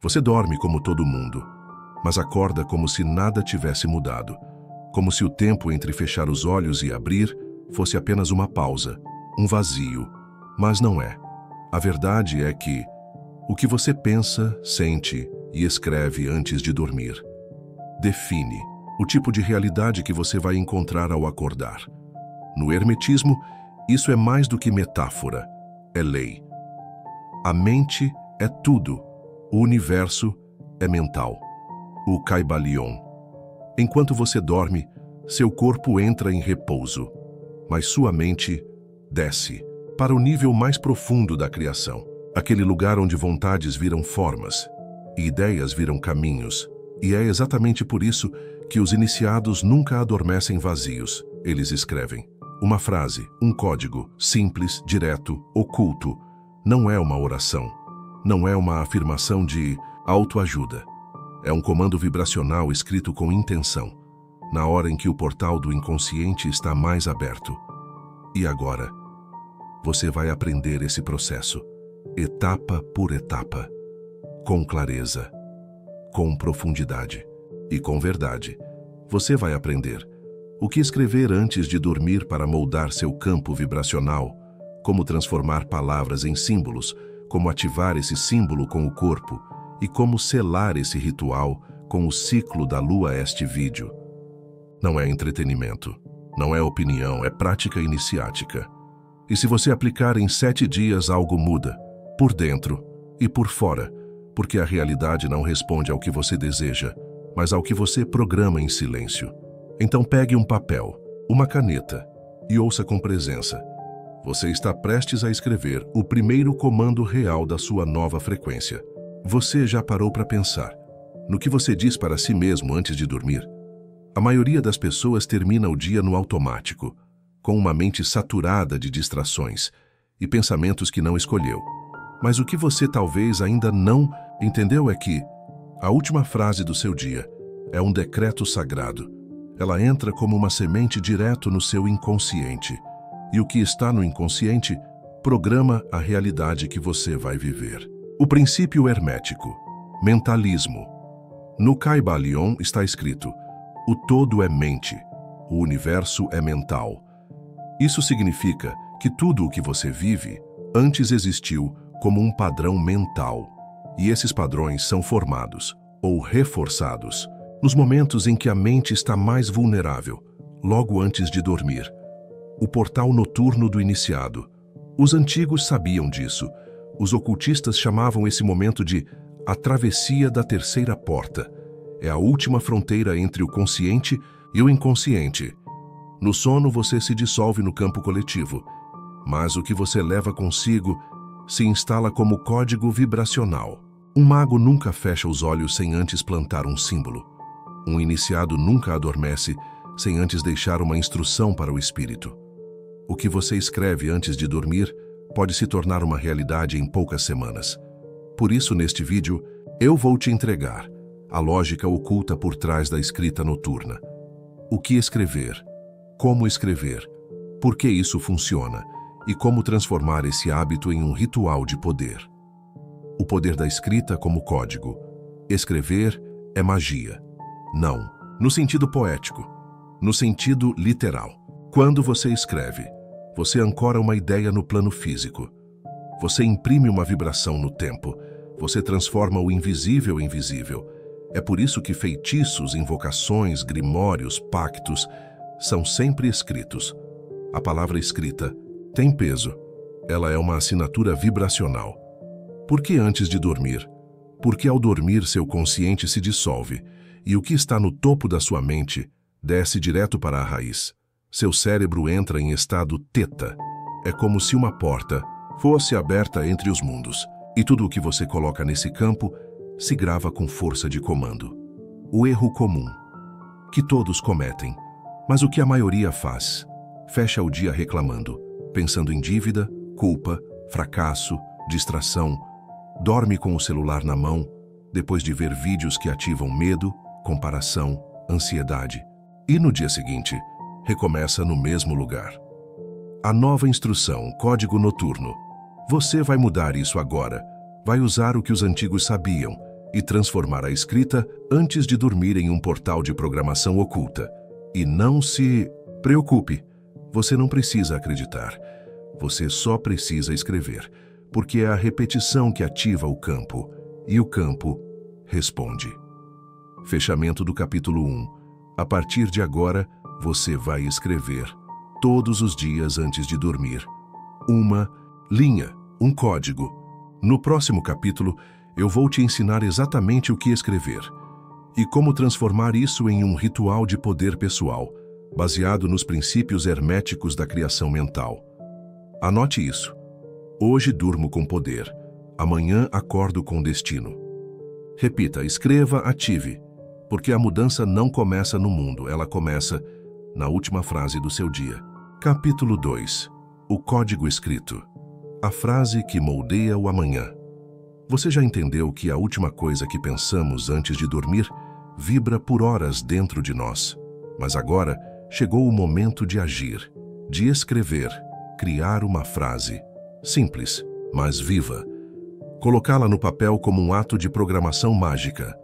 Você dorme como todo mundo, mas acorda como se nada tivesse mudado, como se o tempo entre fechar os olhos e abrir fosse apenas uma pausa, um vazio, mas não é. A verdade é que o que você pensa, sente e escreve antes de dormir define o tipo de realidade que você vai encontrar ao acordar. No hermetismo, isso é mais do que metáfora, é lei. A mente é tudo, o universo é mental. O Kybalion. Enquanto você dorme, seu corpo entra em repouso, mas sua mente desce para o nível mais profundo da criação, aquele lugar onde vontades viram formas e ideias viram caminhos. E é exatamente por isso que os iniciados nunca adormecem vazios. Eles escrevem uma frase, um código, simples, direto, oculto. Não é uma oração, não é uma afirmação de autoajuda. É um comando vibracional escrito com intenção, na hora em que o portal do inconsciente está mais aberto. E agora, você vai aprender esse processo, etapa por etapa, com clareza, com profundidade e com verdade. Você vai aprender o que escrever antes de dormir para moldar seu campo vibracional, como transformar palavras em símbolos, como ativar esse símbolo com o corpo e como selar esse ritual com o ciclo da lua. Este vídeo não é entretenimento, não é opinião, é prática iniciática. E se você aplicar em 7 dias, algo muda, por dentro e por fora, porque a realidade não responde ao que você deseja, mas ao que você programa em silêncio. Então pegue um papel, uma caneta e ouça com presença. Você está prestes a escrever o primeiro comando real da sua nova frequência. Você já parou para pensar no que você diz para si mesmo antes de dormir? A maioria das pessoas termina o dia no automático, com uma mente saturada de distrações e pensamentos que não escolheu. Mas o que você talvez ainda não entendeu é que a última frase do seu dia é um decreto sagrado. Ela entra como uma semente direto no seu inconsciente. E o que está no inconsciente programa a realidade que você vai viver. O princípio hermético, mentalismo. No Kybalion está escrito: o todo é mente, o universo é mental. Isso significa que tudo o que você vive antes existiu como um padrão mental. E esses padrões são formados ou reforçados nos momentos em que a mente está mais vulnerável, logo antes de dormir. O portal noturno do iniciado. Os antigos sabiam disso. Os ocultistas chamavam esse momento de a travessia da terceira porta. É a última fronteira entre o consciente e o inconsciente. No sono você se dissolve no campo coletivo, mas o que você leva consigo se instala como código vibracional. Um mago nunca fecha os olhos sem antes plantar um símbolo. Um iniciado nunca adormece sem antes deixar uma instrução para o espírito. O que você escreve antes de dormir pode se tornar uma realidade em poucas semanas. Por isso, neste vídeo, eu vou te entregar a lógica oculta por trás da escrita noturna. O que escrever, como escrever, por que isso funciona e como transformar esse hábito em um ritual de poder. O poder da escrita como código. Escrever é magia. Não, no sentido poético, no sentido literal. Quando você escreve, você ancora uma ideia no plano físico. Você imprime uma vibração no tempo. Você transforma o invisível em visível. É por isso que feitiços, invocações, grimórios, pactos são sempre escritos. A palavra escrita tem peso. Ela é uma assinatura vibracional. Por que antes de dormir? Porque ao dormir seu consciente se dissolve e o que está no topo da sua mente desce direto para a raiz. Seu cérebro entra em estado teta. É como se uma porta fosse aberta entre os mundos e tudo o que você coloca nesse campo se grava com força de comando. O erro comum, que todos cometem, mas o que a maioria faz, fecha o dia reclamando, pensando em dívida, culpa, fracasso, distração, dorme com o celular na mão, depois de ver vídeos que ativam medo, comparação, ansiedade, e no dia seguinte, recomeça no mesmo lugar. A nova instrução, código noturno. Você vai mudar isso agora. Vai usar o que os antigos sabiam e transformar a escrita antes de dormir em um portal de programação oculta. E não se preocupe, você não precisa acreditar. Você só precisa escrever, porque é a repetição que ativa o campo, e o campo responde. Fechamento do capítulo 1. A partir de agora, você vai escrever todos os dias antes de dormir. Uma linha, um código. No próximo capítulo, eu vou te ensinar exatamente o que escrever e como transformar isso em um ritual de poder pessoal, baseado nos princípios herméticos da criação mental. Anote isso. Hoje durmo com poder. Amanhã acordo com destino. Repita, escreva, ative, porque a mudança não começa no mundo, ela começa na última frase do seu dia. Capítulo 2. O código escrito. A frase que moldeia o amanhã. Você já entendeu que a última coisa que pensamos antes de dormir vibra por horas dentro de nós? Mas agora chegou o momento de agir, de escrever, criar uma frase. Simples, mas viva. Colocá-la no papel como um ato de programação mágica.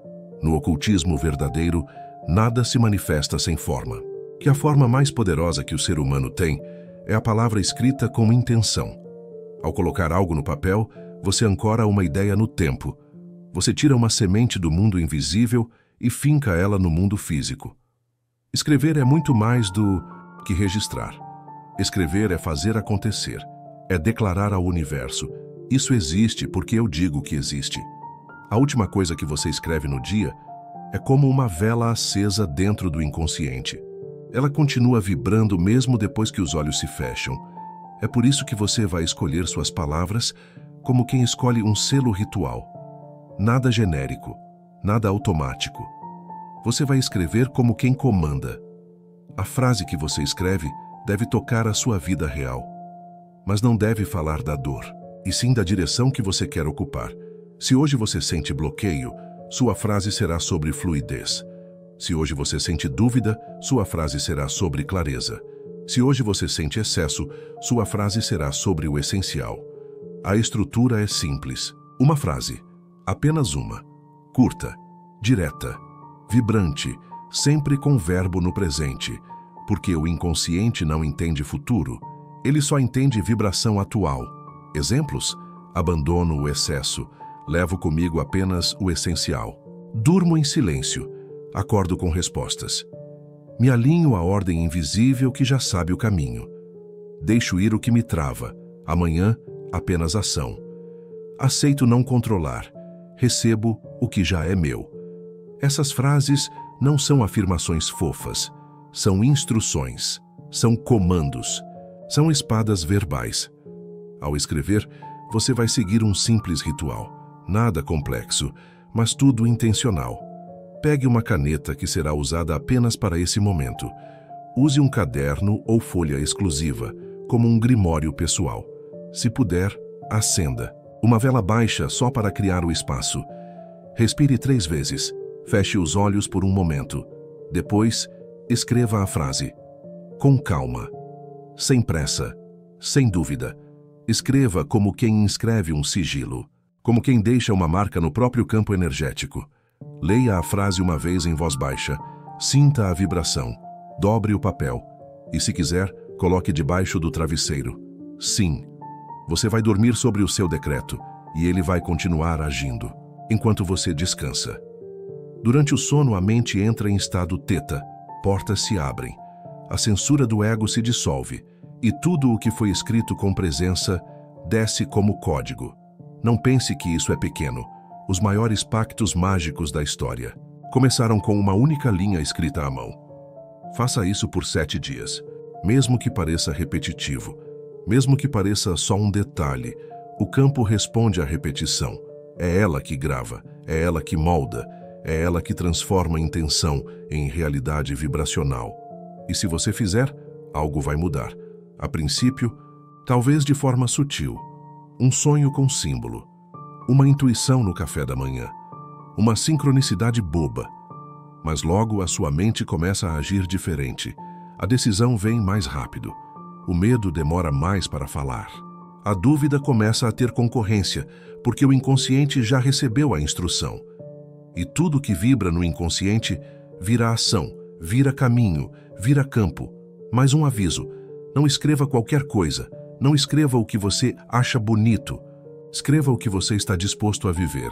No ocultismo verdadeiro, nada se manifesta sem forma. Que a forma mais poderosa que o ser humano tem é a palavra escrita com intenção. Ao colocar algo no papel, você ancora uma ideia no tempo. Você tira uma semente do mundo invisível e finca ela no mundo físico. Escrever é muito mais do que registrar. Escrever é fazer acontecer. É declarar ao universo: isso existe porque eu digo que existe. A última coisa que você escreve no dia é como uma vela acesa dentro do inconsciente. Ela continua vibrando mesmo depois que os olhos se fecham. É por isso que você vai escolher suas palavras como quem escolhe um selo ritual. Nada genérico, nada automático. Você vai escrever como quem comanda. A frase que você escreve deve tocar a sua vida real. Mas não deve falar da dor, e sim da direção que você quer ocupar. Se hoje você sente bloqueio, sua frase será sobre fluidez. Se hoje você sente dúvida, sua frase será sobre clareza. Se hoje você sente excesso, sua frase será sobre o essencial. A estrutura é simples. Uma frase, apenas uma. Curta, direta, vibrante, sempre com verbo no presente, porque o inconsciente não entende futuro. Ele só entende vibração atual. Exemplos? Abandono o excesso. Levo comigo apenas o essencial. Durmo em silêncio. Acordo com respostas. Me alinho à ordem invisível que já sabe o caminho. Deixo ir o que me trava. Amanhã, apenas ação. Aceito não controlar. Recebo o que já é meu. Essas frases não são afirmações fofas. São instruções. São comandos. São espadas verbais. Ao escrever, você vai seguir um simples ritual. Nada complexo, mas tudo intencional. Pegue uma caneta que será usada apenas para esse momento. Use um caderno ou folha exclusiva, como um grimório pessoal. Se puder, acenda. Uma vela baixa só para criar o espaço. Respire 3 vezes. Feche os olhos por um momento. Depois, escreva a frase. Com calma. Sem pressa, sem dúvida. Escreva como quem inscreve um sigilo, como quem deixa uma marca no próprio campo energético. Leia a frase uma vez em voz baixa, sinta a vibração, dobre o papel e, se quiser, coloque debaixo do travesseiro. Sim, você vai dormir sobre o seu decreto e ele vai continuar agindo, enquanto você descansa. Durante o sono, a mente entra em estado teta, portas se abrem. A censura do ego se dissolve e tudo o que foi escrito com presença desce como código. Não pense que isso é pequeno. Os maiores pactos mágicos da história começaram com uma única linha escrita à mão. Faça isso por 7 dias. Mesmo que pareça repetitivo, mesmo que pareça só um detalhe, o campo responde à repetição. É ela que grava, é ela que molda, é ela que transforma a intenção em realidade vibracional. E se você fizer, algo vai mudar. A princípio, talvez de forma sutil. Um sonho com símbolo. Uma intuição no café da manhã. Uma sincronicidade boba. Mas logo a sua mente começa a agir diferente. A decisão vem mais rápido. O medo demora mais para falar. A dúvida começa a ter concorrência, porque o inconsciente já recebeu a instrução. E tudo que vibra no inconsciente vira ação, vira caminho, vira campo. Mais um aviso: não escreva qualquer coisa, não escreva o que você acha bonito. Escreva o que você está disposto a viver.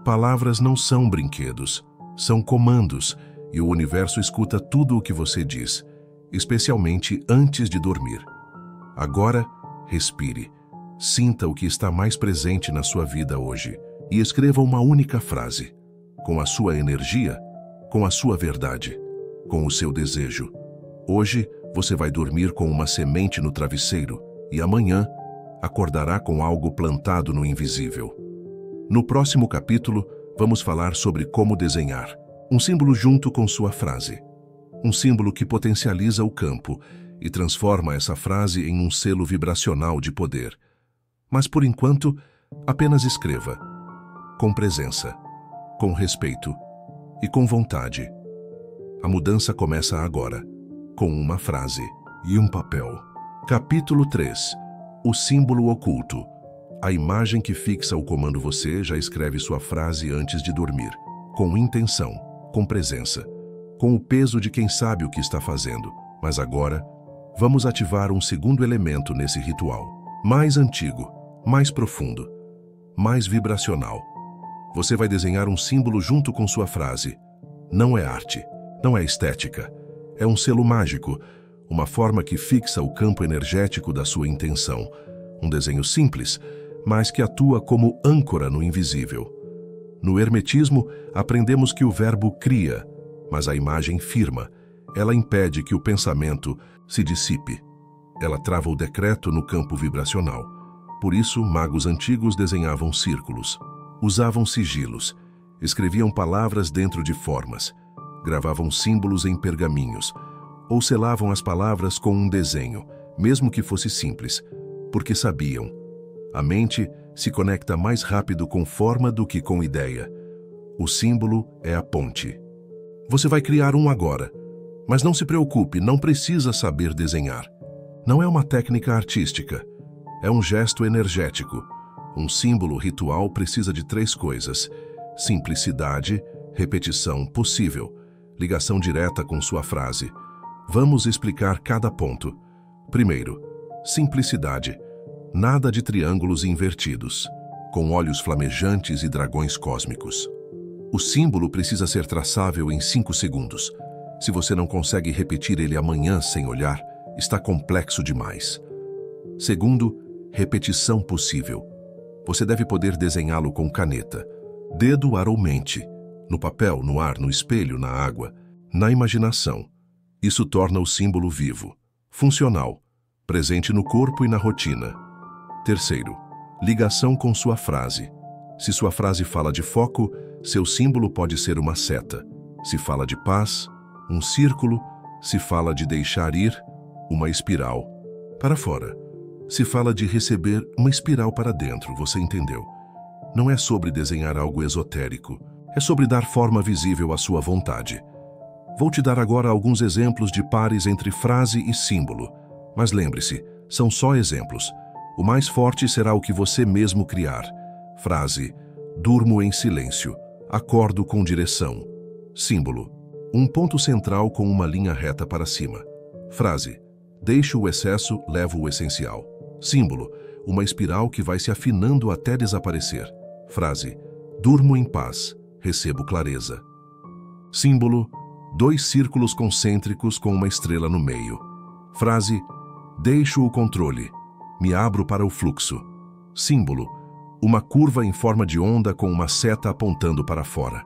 Palavras não são brinquedos, são comandos, e o universo escuta tudo o que você diz, especialmente antes de dormir. Agora, respire. Sinta o que está mais presente na sua vida hoje e escreva uma única frase, com a sua energia, com a sua verdade, com o seu desejo. Hoje, você vai dormir com uma semente no travesseiro e amanhã acordará com algo plantado no invisível. No próximo capítulo, vamos falar sobre como desenhar um símbolo junto com sua frase. Um símbolo que potencializa o campo e transforma essa frase em um selo vibracional de poder. Mas, por enquanto, apenas escreva. Com presença, com respeito e com vontade. A mudança começa agora, com uma frase e um papel. Capítulo 3. O símbolo oculto. A imagem que fixa o comando. Você já escreve sua frase antes de dormir, com intenção, com presença, com o peso de quem sabe o que está fazendo. Mas agora, vamos ativar um segundo elemento nesse ritual. Mais antigo, mais profundo, mais vibracional. Você vai desenhar um símbolo junto com sua frase. Não é arte, não é estética. É um selo mágico, uma forma que fixa o campo energético da sua intenção. Um desenho simples, mas que atua como âncora no invisível. No hermetismo, aprendemos que o verbo cria, mas a imagem firma. Ela impede que o pensamento se dissipe. Ela trava o decreto no campo vibracional. Por isso, magos antigos desenhavam círculos, usavam sigilos, escreviam palavras dentro de formas, gravavam símbolos em pergaminhos, ou selavam as palavras com um desenho, mesmo que fosse simples, porque sabiam. A mente se conecta mais rápido com forma do que com ideia. O símbolo é a ponte. Você vai criar um agora, mas não se preocupe, não precisa saber desenhar. Não é uma técnica artística, é um gesto energético. Um símbolo ritual precisa de 3 coisas: simplicidade, repetição possível, ligação direta com sua frase. Vamos explicar cada ponto. Primeiro, simplicidade. Nada de triângulos invertidos, com olhos flamejantes e dragões cósmicos. O símbolo precisa ser traçável em 5 segundos. Se você não consegue repetir ele amanhã sem olhar, está complexo demais. Segundo, repetição possível. Você deve poder desenhá-lo com caneta, dedo, ar ou mente, no papel, no ar, no espelho, na água, na imaginação. Isso torna o símbolo vivo, funcional, presente no corpo e na rotina. Terceiro, ligação com sua frase. Se sua frase fala de foco, seu símbolo pode ser uma seta. Se fala de paz, um círculo. Se fala de deixar ir, uma espiral para fora. Se fala de receber, uma espiral para dentro, você entendeu? Não é sobre desenhar algo esotérico, é sobre dar forma visível à sua vontade. Vou te dar agora alguns exemplos de pares entre frase e símbolo, mas lembre-se, são só exemplos. O mais forte será o que você mesmo criar. Frase: durmo em silêncio, acordo com direção. Símbolo: um ponto central com uma linha reta para cima. Frase: deixo o excesso, levo o essencial. Símbolo: uma espiral que vai se afinando até desaparecer. Frase: durmo em paz, recebo clareza. Símbolo: 2 círculos concêntricos com uma estrela no meio. Frase: deixo o controle, me abro para o fluxo. Símbolo: uma curva em forma de onda com uma seta apontando para fora.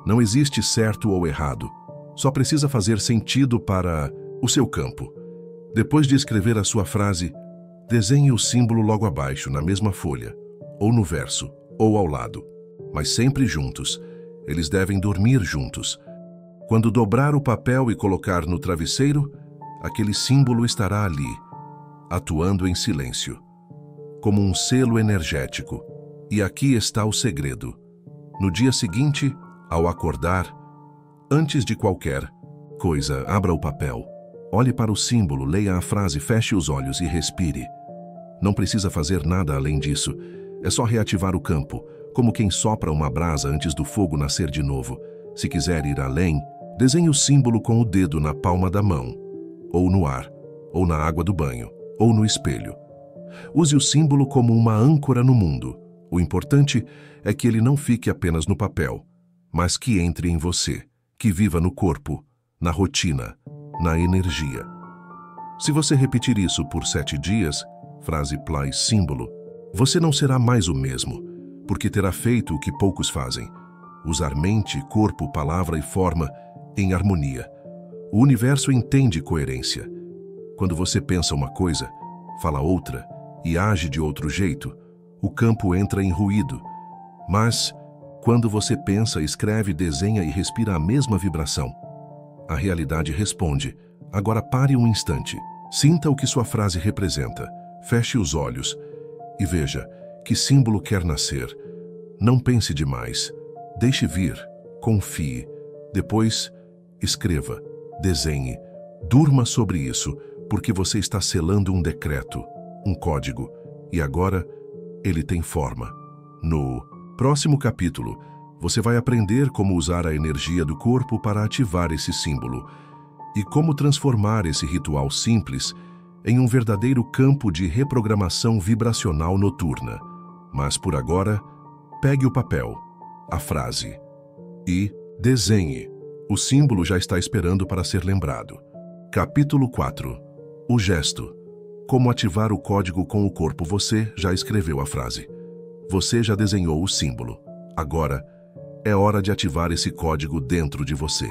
Não existe certo ou errado, só precisa fazer sentido para o seu campo. Depois de escrever a sua frase, desenhe o símbolo logo abaixo, na mesma folha, ou no verso, ou ao lado, mas sempre juntos. Eles devem dormir juntos. Quando dobrar o papel e colocar no travesseiro, aquele símbolo estará ali, atuando em silêncio, como um selo energético. E aqui está o segredo. No dia seguinte, ao acordar, antes de qualquer coisa, abra o papel, olhe para o símbolo, leia a frase, feche os olhos e respire. Não precisa fazer nada além disso. É só reativar o campo, como quem sopra uma brasa antes do fogo nascer de novo. Se quiser ir além, desenhe o símbolo com o dedo na palma da mão, ou no ar, ou na água do banho, ou no espelho. Use o símbolo como uma âncora no mundo. O importante é que ele não fique apenas no papel, mas que entre em você, que viva no corpo, na rotina, na energia. Se você repetir isso por 7 dias, frase plus símbolo, você não será mais o mesmo, porque terá feito o que poucos fazem: usar mente, corpo, palavra e forma em harmonia. O universo entende coerência. Quando você pensa uma coisa, fala outra e age de outro jeito, o campo entra em ruído. Mas, quando você pensa, escreve, desenha e respira a mesma vibração, a realidade responde. Agora pare um instante. Sinta o que sua frase representa. Feche os olhos e veja que símbolo quer nascer. Não pense demais. Deixe vir. Confie. Depois, escreva, desenhe, durma sobre isso, porque você está selando um decreto, um código, e agora ele tem forma. No próximo capítulo, você vai aprender como usar a energia do corpo para ativar esse símbolo e como transformar esse ritual simples em um verdadeiro campo de reprogramação vibracional noturna. Mas por agora, pegue o papel, a frase e desenhe. O símbolo já está esperando para ser lembrado. Capítulo 4. O gesto. Como ativar o código com o corpo. Você já escreveu a frase. Você já desenhou o símbolo. Agora, é hora de ativar esse código dentro de você.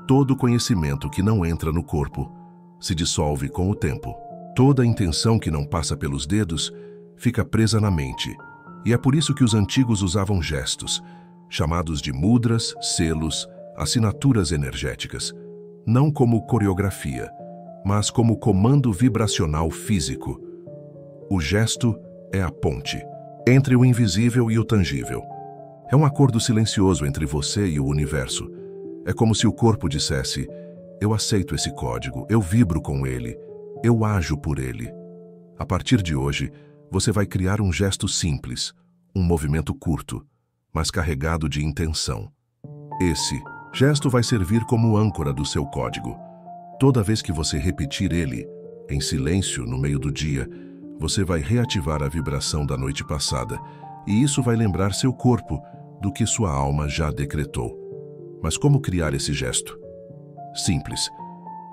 Todo conhecimento que não entra no corpo se dissolve com o tempo. Toda intenção que não passa pelos dedos fica presa na mente. E é por isso que os antigos usavam gestos, chamados de mudras, selos, assinaturas energéticas, não como coreografia, mas como comando vibracional físico. O gesto é a ponte entre o invisível e o tangível. É um acordo silencioso entre você e o universo. É como se o corpo dissesse: eu aceito esse código, eu vibro com ele, eu ajo por ele. A partir de hoje, você vai criar um gesto simples, um movimento curto, mas carregado de intenção. Esse gesto vai servir como âncora do seu código. Toda vez que você repetir ele, em silêncio no meio do dia, você vai reativar a vibração da noite passada, e isso vai lembrar seu corpo do que sua alma já decretou. Mas como criar esse gesto? Simples.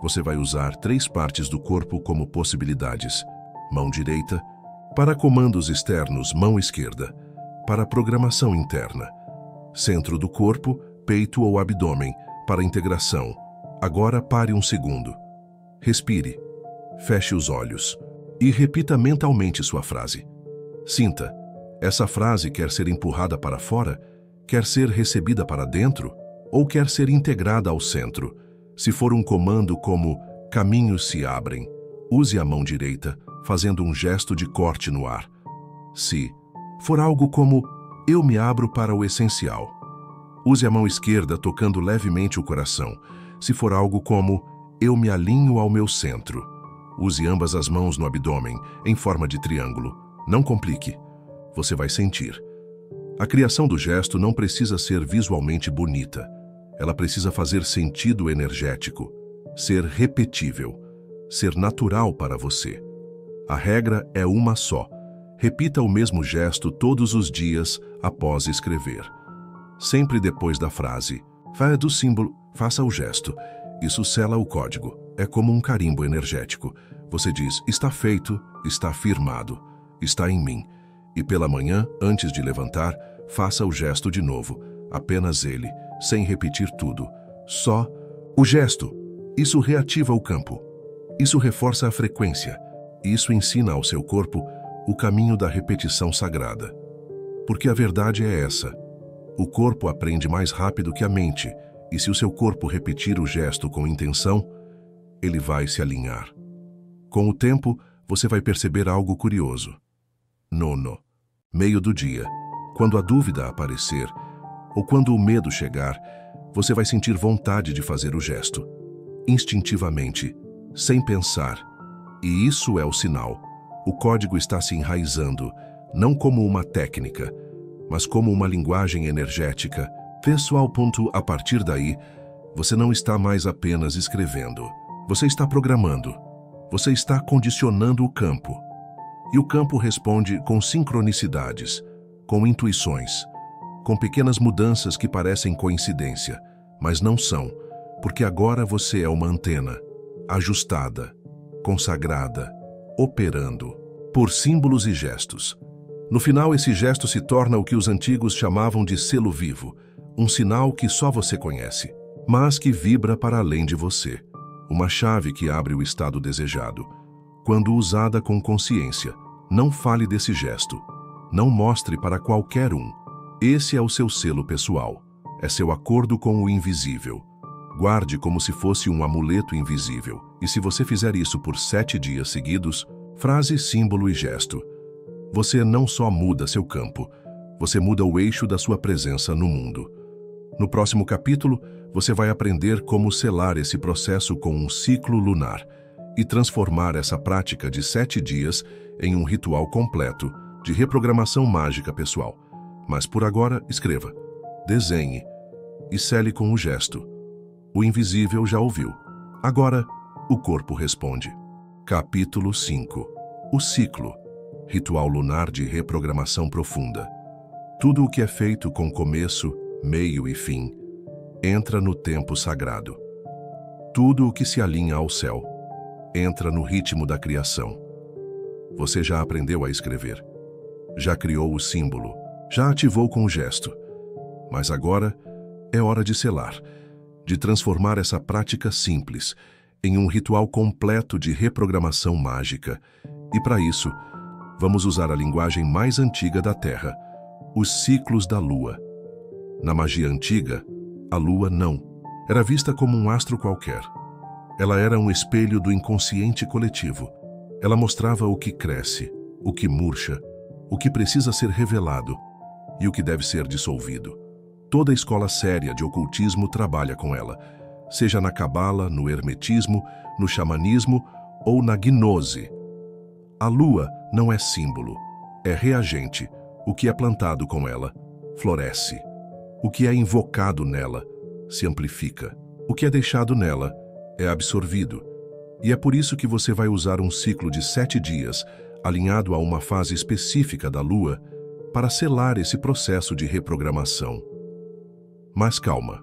Você vai usar 3 partes do corpo como possibilidades. Mão direita, para comandos externos, mão esquerda, para programação interna. Centro do corpo, peito ou abdômen, para integração. Agora pare um segundo. Respire. Feche os olhos. E repita mentalmente sua frase. Sinta. Essa frase quer ser empurrada para fora? Quer ser recebida para dentro? Ou quer ser integrada ao centro? Se for um comando como caminhos se abrem, use a mão direita, fazendo um gesto de corte no ar. Se for algo como eu me abro para o essencial, use a mão esquerda tocando levemente o coração. Se for algo como eu me alinho ao meu centro, use ambas as mãos no abdômen, em forma de triângulo. Não complique. Você vai sentir. A criação do gesto não precisa ser visualmente bonita. Ela precisa fazer sentido energético, ser repetível, ser natural para você. A regra é uma só. Repita o mesmo gesto todos os dias após escrever. Sempre depois da frase, faça do símbolo, faça o gesto. Isso sela o código. É como um carimbo energético. Você diz: está feito, está firmado, está em mim. E pela manhã, antes de levantar, faça o gesto de novo. Apenas ele, sem repetir tudo. Só o gesto. Isso reativa o campo. Isso reforça a frequência. Isso ensina ao seu corpo o caminho da repetição sagrada. Porque a verdade é essa. O corpo aprende mais rápido que a mente, e se o seu corpo repetir o gesto com intenção, ele vai se alinhar. Com o tempo, você vai perceber algo curioso. No meio do dia, quando a dúvida aparecer, ou quando o medo chegar, você vai sentir vontade de fazer o gesto, instintivamente, sem pensar. E isso é o sinal. O código está se enraizando, não como uma técnica, mas como uma linguagem energética, pessoal. A partir daí, você não está mais apenas escrevendo. Você está programando. Você está condicionando o campo. E o campo responde com sincronicidades, com intuições, com pequenas mudanças que parecem coincidência, mas não são, porque agora você é uma antena, ajustada, consagrada, operando, por símbolos e gestos. No final, esse gesto se torna o que os antigos chamavam de selo vivo, um sinal que só você conhece, mas que vibra para além de você. Uma chave que abre o estado desejado. Quando usada com consciência, não fale desse gesto. Não mostre para qualquer um. Esse é o seu selo pessoal. É seu acordo com o invisível. Guarde como se fosse um amuleto invisível. E se você fizer isso por 7 dias seguidos, frase, símbolo e gesto, você não só muda seu campo, você muda o eixo da sua presença no mundo. No próximo capítulo, você vai aprender como selar esse processo com um ciclo lunar e transformar essa prática de 7 dias em um ritual completo de reprogramação mágica pessoal. Mas por agora, escreva, desenhe e sele com o gesto. O invisível já ouviu. Agora, o corpo responde. Capítulo 5. O ciclo. Ritual lunar de reprogramação profunda. Tudo o que é feito com começo, meio e fim entra no tempo sagrado. Tudo o que se alinha ao céu entra no ritmo da criação. Você já aprendeu a escrever, já criou o símbolo, já ativou com o gesto, mas agora é hora de selar, de transformar essa prática simples em um ritual completo de reprogramação mágica. E para isso, vamos usar a linguagem mais antiga da Terra, os ciclos da Lua. Na magia antiga, a Lua não era vista como um astro qualquer. Ela era um espelho do inconsciente coletivo. Ela mostrava o que cresce, o que murcha, o que precisa ser revelado e o que deve ser dissolvido. Toda escola séria de ocultismo trabalha com ela, seja na cabala, no hermetismo, no xamanismo ou na gnose. A Lua não é símbolo, é reagente. O que é plantado com ela floresce. O que é invocado nela se amplifica. O que é deixado nela é absorvido. E é por isso que você vai usar um ciclo de 7 dias, alinhado a uma fase específica da Lua, para selar esse processo de reprogramação. Mas calma.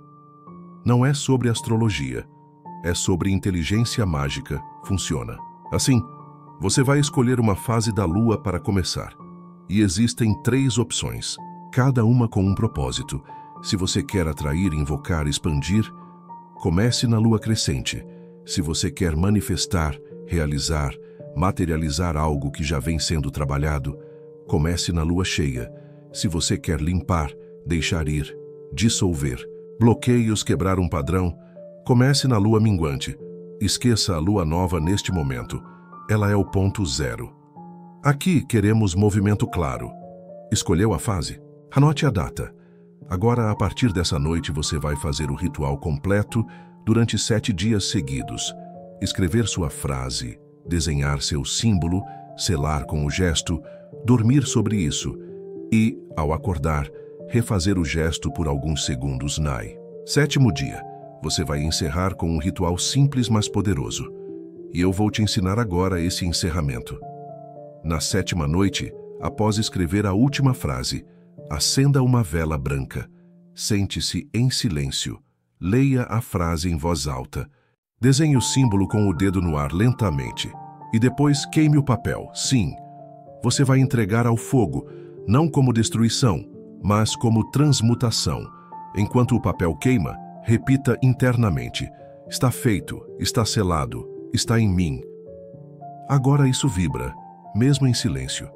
Não é sobre astrologia, é sobre inteligência mágica. Funciona. Assim, você vai escolher uma fase da Lua para começar. E existem 3 opções, cada uma com um propósito. Se você quer atrair, invocar, expandir, comece na Lua crescente. Se você quer manifestar, realizar, materializar algo que já vem sendo trabalhado, comece na Lua cheia. Se você quer limpar, deixar ir, dissolver, bloqueios, quebrar um padrão, comece na Lua minguante. Esqueça a Lua nova neste momento. Ela é o ponto zero. Aqui queremos movimento claro. Escolheu a fase? Anote a data. Agora, a partir dessa noite, você vai fazer o ritual completo durante 7 dias seguidos. Escrever sua frase, desenhar seu símbolo, selar com o gesto, dormir sobre isso e, ao acordar, refazer o gesto por alguns segundos. 7º dia, você vai encerrar com um ritual simples mas poderoso. E eu vou te ensinar agora esse encerramento. Na 7ª noite, após escrever a última frase, acenda uma vela branca. Sente-se em silêncio. Leia a frase em voz alta. Desenhe o símbolo com o dedo no ar lentamente. E depois queime o papel. Sim, você vai entregar ao fogo, não como destruição, mas como transmutação. Enquanto o papel queima, repita internamente: está feito, está selado, está em mim. Agora isso vibra, mesmo em silêncio.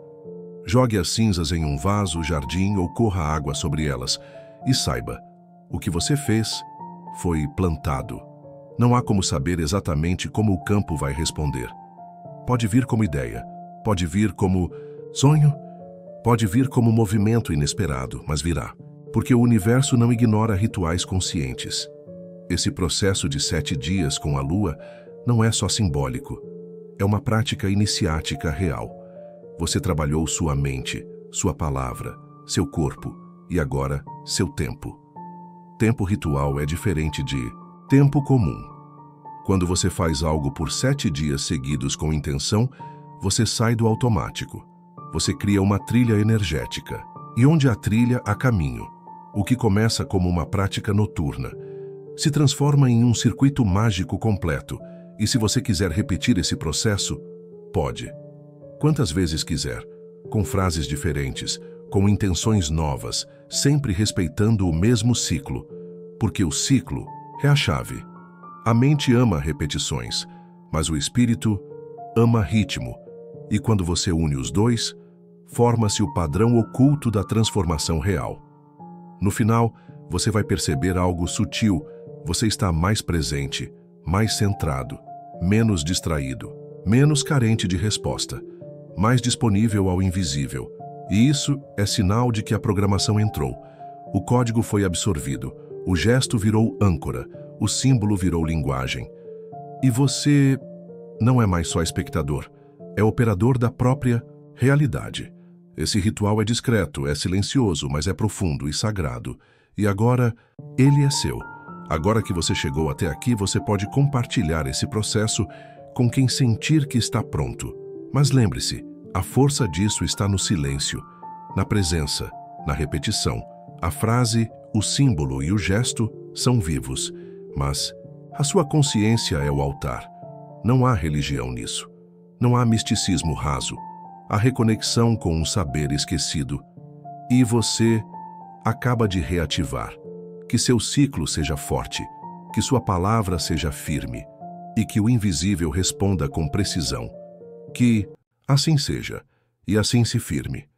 Jogue as cinzas em um vaso, jardim ou corra água sobre elas. E saiba, o que você fez foi plantado. Não há como saber exatamente como o campo vai responder. Pode vir como ideia, pode vir como sonho, pode vir como movimento inesperado, mas virá. Porque o universo não ignora rituais conscientes. Esse processo de 7 dias com a Lua não é só simbólico. É uma prática iniciática real. Você trabalhou sua mente, sua palavra, seu corpo e agora seu tempo. Tempo ritual é diferente de tempo comum. Quando você faz algo por 7 dias seguidos com intenção, você sai do automático. Você cria uma trilha energética. E onde há trilha, há caminho. O que começa como uma prática noturna se transforma em um circuito mágico completo. E se você quiser repetir esse processo, pode. Quantas vezes quiser, com frases diferentes, com intenções novas, sempre respeitando o mesmo ciclo, porque o ciclo é a chave. A mente ama repetições, mas o espírito ama ritmo, e quando você une os dois, forma-se o padrão oculto da transformação real. No final, você vai perceber algo sutil, você está mais presente, mais centrado, menos distraído, menos carente de resposta, mais disponível ao invisível. E isso é sinal de que a programação entrou. O código foi absorvido, o gesto virou âncora, o símbolo virou linguagem. E você não é mais só espectador, é operador da própria realidade. Esse ritual é discreto, é silencioso, mas é profundo e sagrado. E agora, ele é seu. Agora que você chegou até aqui, você pode compartilhar esse processo com quem sentir que está pronto. Mas lembre-se, a força disso está no silêncio, na presença, na repetição. A frase, o símbolo e o gesto são vivos, mas a sua consciência é o altar. Não há religião nisso. Não há misticismo raso. Há reconexão com um saber esquecido. E você acaba de reativar. Que seu ciclo seja forte, que sua palavra seja firme e que o invisível responda com precisão. Que assim seja e assim se firme.